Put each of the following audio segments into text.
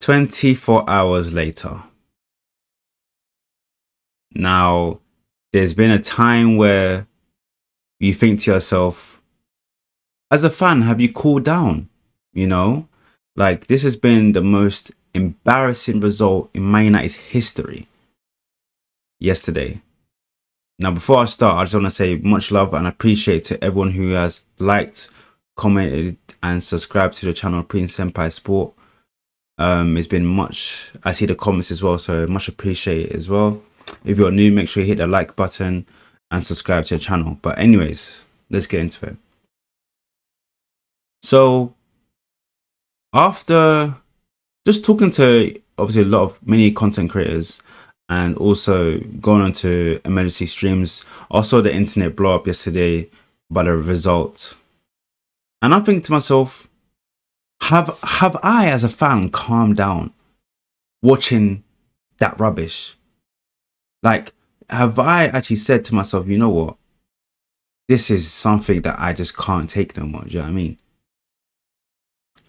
24 hours later. Now, there's been a time where you think to yourself, as a fan, have you cooled down? You know, like this has been the most embarrassing result in Man United's history yesterday. Now, before I start, I just want to say much love and appreciate to everyone who has liked, commented, and subscribed to the channel Prince Senpai Sport. It's been much. I see the comments as well, so much appreciated as well. If you're new, make sure you hit the like button and subscribe to the channel. But anyways, let's get into it. So after just talking to obviously many content creators and also going on to emergency streams, I saw the internet blow up yesterday by the result. And I'm thinking to myself, have I as a fan calmed down watching that rubbish? Like, have I actually said to myself, you know what? This is something that I just can't take no more. Do you know what I mean?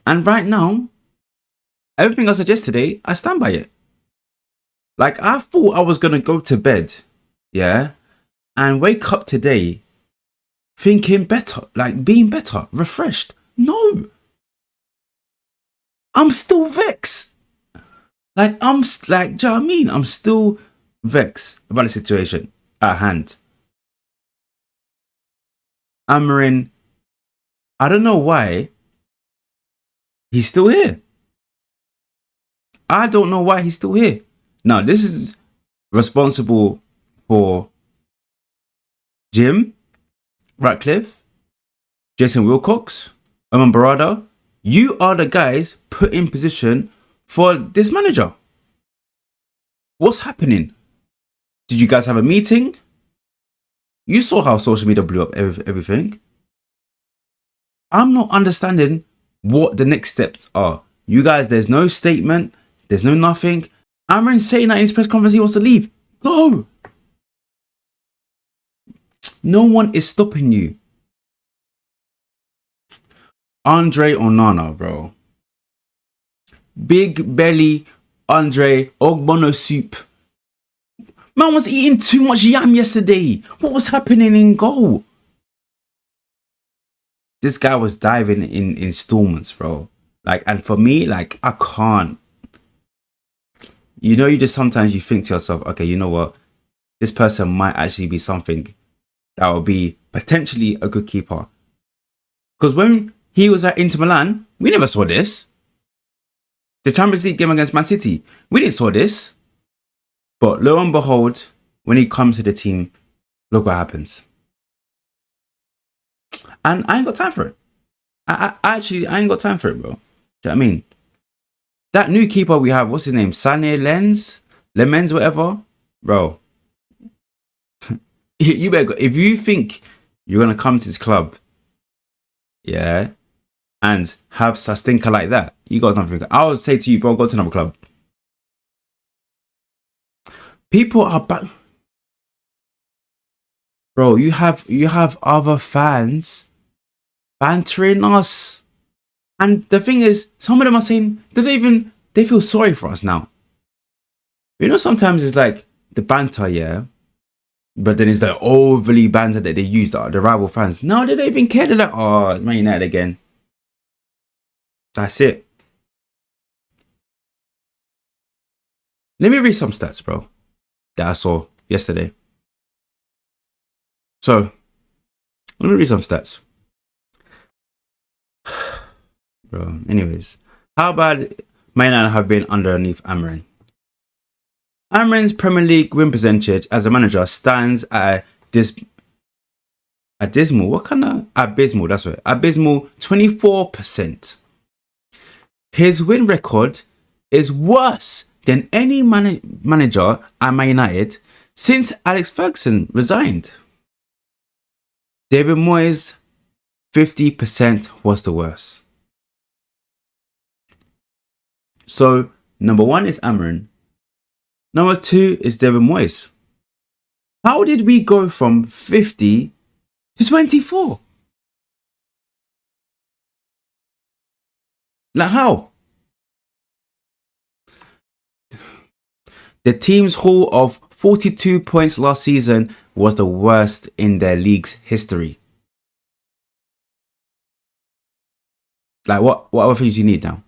And right now, everything I said yesterday, I stand by it. Like, I thought I was going to go to bed, yeah, and wake up today thinking better, like being better, refreshed. No. I'm still vexed. Like, do you know what I mean? I'm still vexed about the situation at hand. Amorim, I don't know why he's still here. I don't know why he's still here. Now, this is responsible for Jim Ratcliffe, Jason Wilcox, Oman Barada. You are the guys put in position for this manager. What's happening? Did you guys have a meeting? You saw how social media blew up everything. I'm not understanding what the next steps are. You guys, there's no statement. There's no nothing. Amorim saying that in his press conference he wants to leave. Go! No one is stopping you. Andre Onana, bro. Big belly Andre Ogbono soup. Man was eating too much yam yesterday. What was happening in goal? This guy was diving in installments, bro. Like, and for me, like, I can't. You know, you just sometimes you think to yourself, okay, you know what? This person might actually be something that will be potentially a good keeper. Because when he was at Inter Milan, we never saw this. The Champions League game against Man City, we didn't saw this. But lo and behold, when he comes to the team, look what happens. And I ain't got time for it. I ain't got time for it, bro. Do you know what I mean? That new keeper we have, what's his name? Sané Lemens, whatever. Bro. You better go. If you think you're going to come to this club, yeah, and have a stinker like that, you got nothing. I would say to you, bro, go to another club. People are back. Bro, you have other fans bantering us. And the thing is, some of them are saying they feel sorry for us now. You know, sometimes it's like the banter, yeah. But then it's the overly banter that they use, the rival fans. No, they don't even care. They're like, oh, it's Man United again. That's it. Let me read some stats, bro, that I saw yesterday. So, let me read some stats. Bro, anyways. How bad Man United have been underneath Amorim? Amorim's Premier League win percentage as a manager stands at abysmal. What kind of abysmal? That's right. Abysmal 24%. His win record is worse than any manager at Man United since Alex Ferguson resigned. David Moyes, 50% was the worst. So, number one is Amorim. Number two is David Moyes. How did we go from 50 to 24? Like how? The team's haul of 42 points last season was the worst in their league's history. Like, what other things do you need now?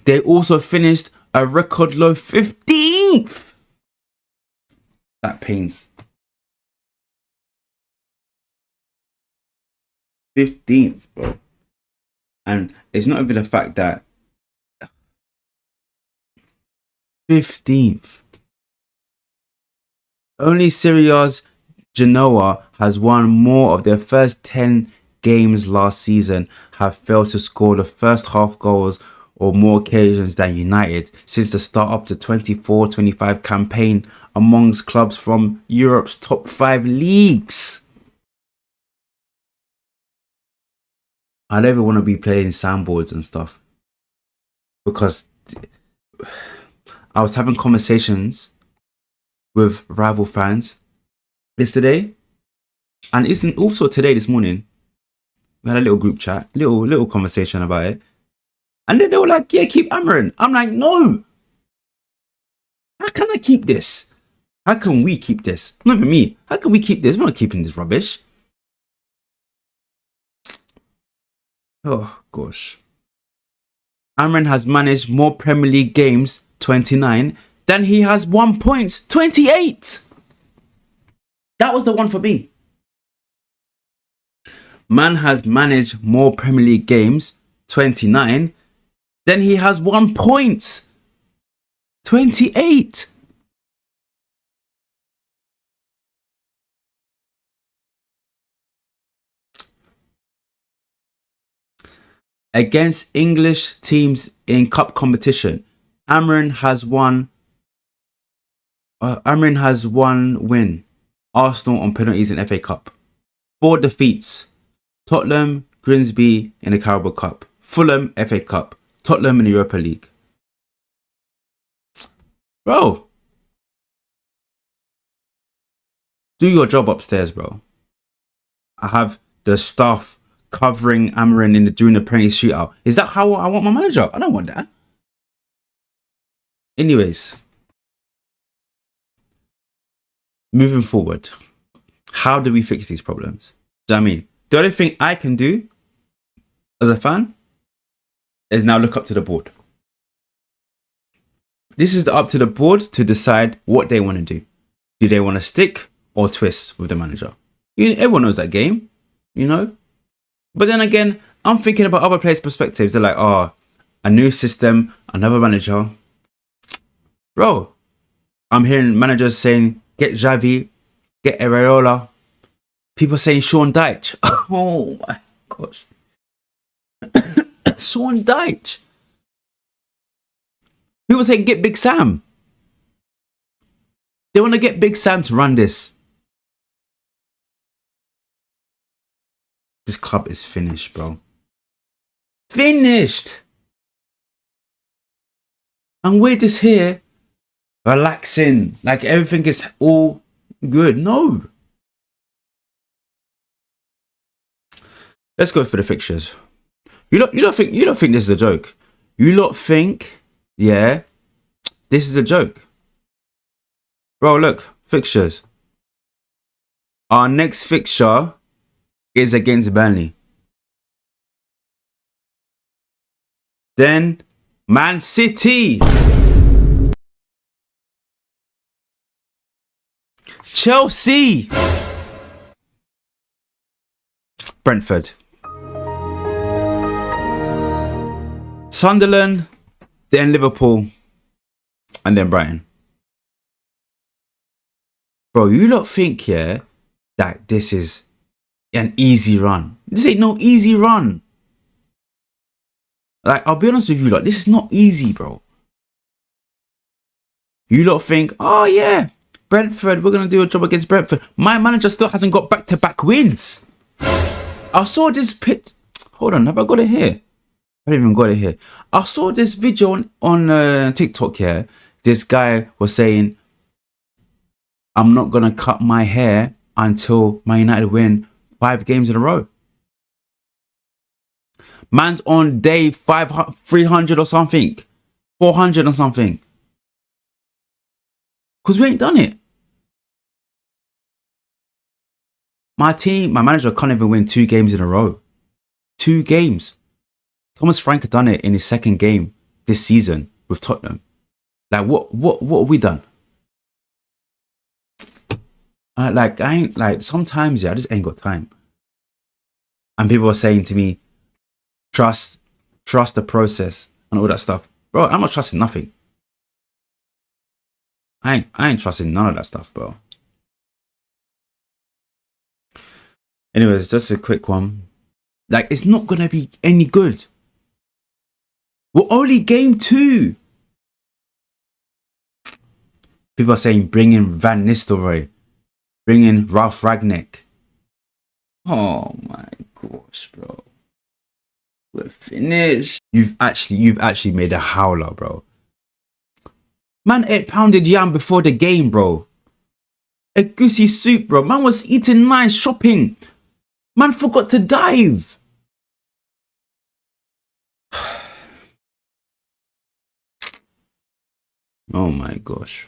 They also finished a record low 15th. That pains. 15th, bro. And it's not even the fact that 15th. Only Syria's Genoa has won more of their first 10 games last season, have failed to score the first half goals or more occasions than United since the start of the 24-25 campaign amongst clubs from Europe's top 5 leagues. I don't even want to be playing sandboards and stuff, because I was having conversations with rival fans yesterday, and isn't also today, this morning. We had a little group chat, little conversation about it. And then they were like, yeah, keep hammering. I'm like, no. How can I keep this? How can we keep this? Not even me. How can we keep this? We're not keeping this rubbish. Oh, gosh. Amrin has managed more Premier League games, 29, than he has won points, 28. That was the one for me. Man has managed more Premier League games, 29, than he has won points, 28. Against English teams in cup competition, Amrin has one win. Arsenal on penalties in FA Cup. 4 defeats. Tottenham, Grimsby in the Carabao Cup. Fulham, FA Cup. Tottenham in the Europa League. Bro. Do your job upstairs, bro. I have the staff covering Amrin during the penalty shootout. Is that how I want my manager? I don't want that. Anyways. Moving forward. How do we fix these problems? Do you know what I mean? The only thing I can do as a fan is now look up to the board. This is up to the board to decide what they want to do. Do they want to stick or twist with the manager? Everyone knows that game, you know? But then again, I'm thinking about other players' perspectives. They're like, oh, a new system, another manager. Bro, I'm hearing managers saying, get Xavi, get Areola. People saying Sean Dyche. Oh my gosh. Sean Dyche. People say get Big Sam. They want to get Big Sam to run this. This club is finished, bro. Finished. And we're just here relaxing, like everything is all good. No. Let's go for the fixtures. You don't think this is a joke. You lot think, yeah, this is a joke. Bro, look, fixtures. Our next fixture is against Burnley. Then Man City. Chelsea. Brentford. Sunderland, then Liverpool, and then Brighton. Bro, you lot think, yeah, that this is an easy run. This ain't no easy run. Like, I'll be honest with you, like, this is not easy, bro. You lot think, oh yeah, Brentford, we're going to do a job against Brentford. My manager still hasn't got back-to-back wins. I saw this pit. Hold on, have I got it here? I haven't even got it here. I saw this video on TikTok here. This guy was saying, I'm not going to cut my hair until Man United win 5 games in a row. Man's on day 300 or something. 400 or something. Because we ain't done it. My team, my manager can't even win 2 games in a row. 2 games. Thomas Frank had done it in his 2nd game this season with Tottenham. Like, what have we done? Like, I ain't, like, sometimes, yeah, I just ain't got time. And people are saying to me, trust the process and all that stuff. Bro, I'm not trusting nothing. I ain't trusting none of that stuff, bro. Anyways, just a quick one. Like, it's not gonna be any good. We're only game 2. People are saying bring in Van Nistelrooy, bring in Ralph Ragnick. Oh my gosh, bro. We're finished. You've actually made a howler, bro. Man ate pounded yam before the game, bro. A goosey soup, bro. Man was eating nice, shopping. Man forgot to dive. Oh my gosh.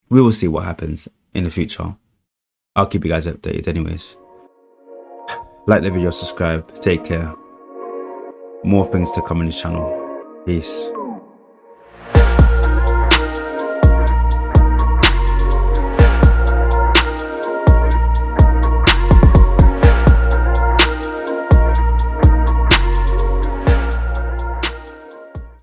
We will see what happens in the future. I'll keep you guys updated anyways. Like the video, subscribe, take care. More things to come on this channel. Peace.